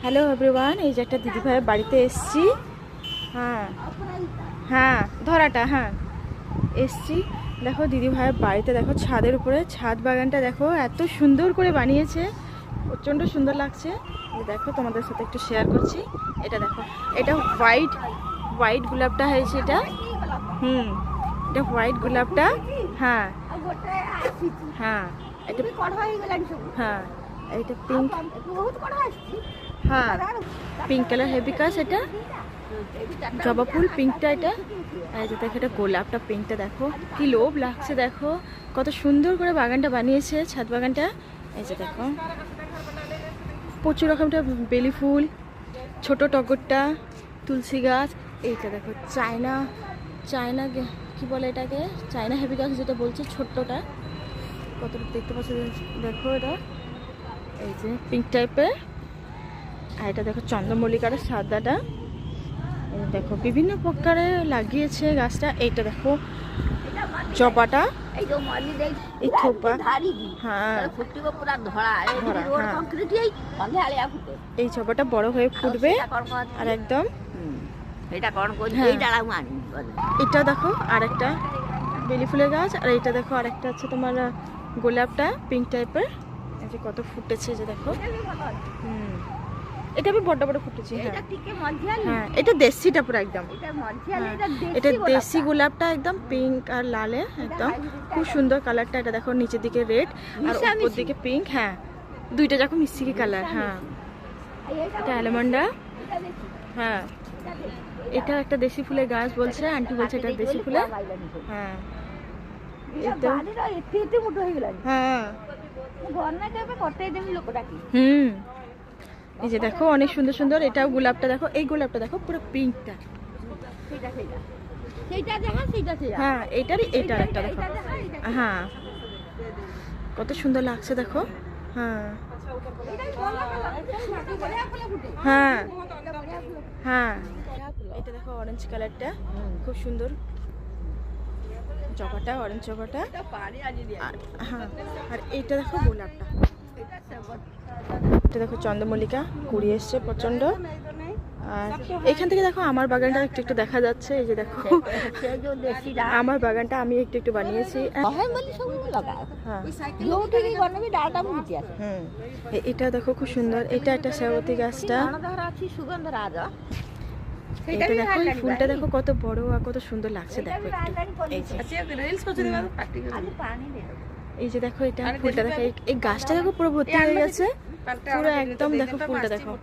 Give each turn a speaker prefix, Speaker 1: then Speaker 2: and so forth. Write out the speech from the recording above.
Speaker 1: Hello everyone, এই যে একটা দিদিভাইয়ের বাড়িতে এসছি। হ্যাঁ হ্যাঁ ধরাটা হ্যাঁ এসছি। দেখো দিদিভাইয়ের বাড়িতে, দেখো ছাদের উপরে ছাদ বাগানটা দেখো এত সুন্দর করে বানিয়েছে, প্রচণ্ড সুন্দর লাগছে। দেখো তোমাদের সাথে একটু শেয়ার করছি। এটা দেখো, এটা হোয়াইট গোলাপটা হয়েছে এটা। এটা হোয়াইট গোলাপটা। হ্যাঁ হ্যাঁ এটা হ্যাঁ এটা পিঙ্ক। হ্যাঁ পিঙ্ক কালার হেবিকাস, এটা জবা ফুল পিঙ্কটা। এটা এই যে দেখো, এটা গোলাপটা পিঙ্কটা। দেখো কি লোভ লাগছে, দেখো কত সুন্দর করে বাগানটা বানিয়েছে, ছাদ বাগানটা। এই যে দেখো প্রচুর রকমটা বেলি ফুল, ছোট টগরটা, তুলসী গাছ। এইটা দেখো চায়না কি বলে এটাকে, চায়না হেবিকাস যেটা বলছে, ছোট্টটা কতটা দেখতে পাচ্ছ দেখো। এটা এই যে পিঙ্ক টাইপের। আর এটা দেখো চন্দ্রমল্লিকার সাদাটা। দেখো বিভিন্ন প্রকারে লাগিয়েছে গাছটা। এইটা দেখো জবাটা, এই থোপা। হ্যাঁ এই জবাটা বড় হয়ে ফুটবে আর একদম। এটা দেখো আরেকটা বেলি ফুলের গাছ। আর এটা দেখো আরেকটা আছে তোমার গোলাপটা পিঙ্ক টাইপের। এই যে কত ফুটেছে, যে দেখো। এটা আমি বড় বড় ফুটেছে। হ্যাঁ এটা দেশিটা পুরো একদম। এটা দেশি গোলাপটা একদম পিঙ্ক আর লালে একদম খুব সুন্দর কালারটা। এটা দেখো নিচের দিকে রেড আর উপর দিকে পিঙ্ক। হ্যাঁ দুইটা যখন মিষ্টি কালার। হ্যাঁ এটা অ্যালমন্ডা। হ্যাঁ এটা একটা দেশি ফুলের গাছ বলছে, আন্টি বলছে এটা দেশি ফুলের। হ্যাঁ এটা হ্যাঁ এই যে দেখো অনেক সুন্দর সুন্দর। এটাও গোলাপটা দেখো, এই গোলাপটা দেখো পুরো পিঙ্কটা। হ্যাঁ এইটারই এইটার একটা দেখো। হ্যাঁ কত সুন্দর লাগছে দেখো। হ্যাঁ হ্যাঁ হ্যাঁ এটা দেখো অরেঞ্জ কালারটা খুব সুন্দর, জবাটা অরেঞ্জ জবাটা। হ্যাঁ আর এইটা দেখো গোলাপটা। এটা দেখো চন্দ্রমল্লিকা কুড়ি এসছে প্রচন্ড। আর এখান থেকে দেখো আমার বাগানটা একটু একটু দেখা যাচ্ছে। এই যে দেখো আমার বাগানটা আমি একটু একটু বানিয়েছি। এটা দেখো খুব সুন্দর। এটা একটা সেবতী গাছটা। এটা দেখো এই ফুলটা দেখো কত বড় আর কত সুন্দর লাগছে দেখো একটু। এই যে দেখো এটা ফুলটা দেখো, এই গাছটা দেখো পুরো ভর্তি হয়ে গেছে পুরো একদম। দেখো ফুলটা দেখো।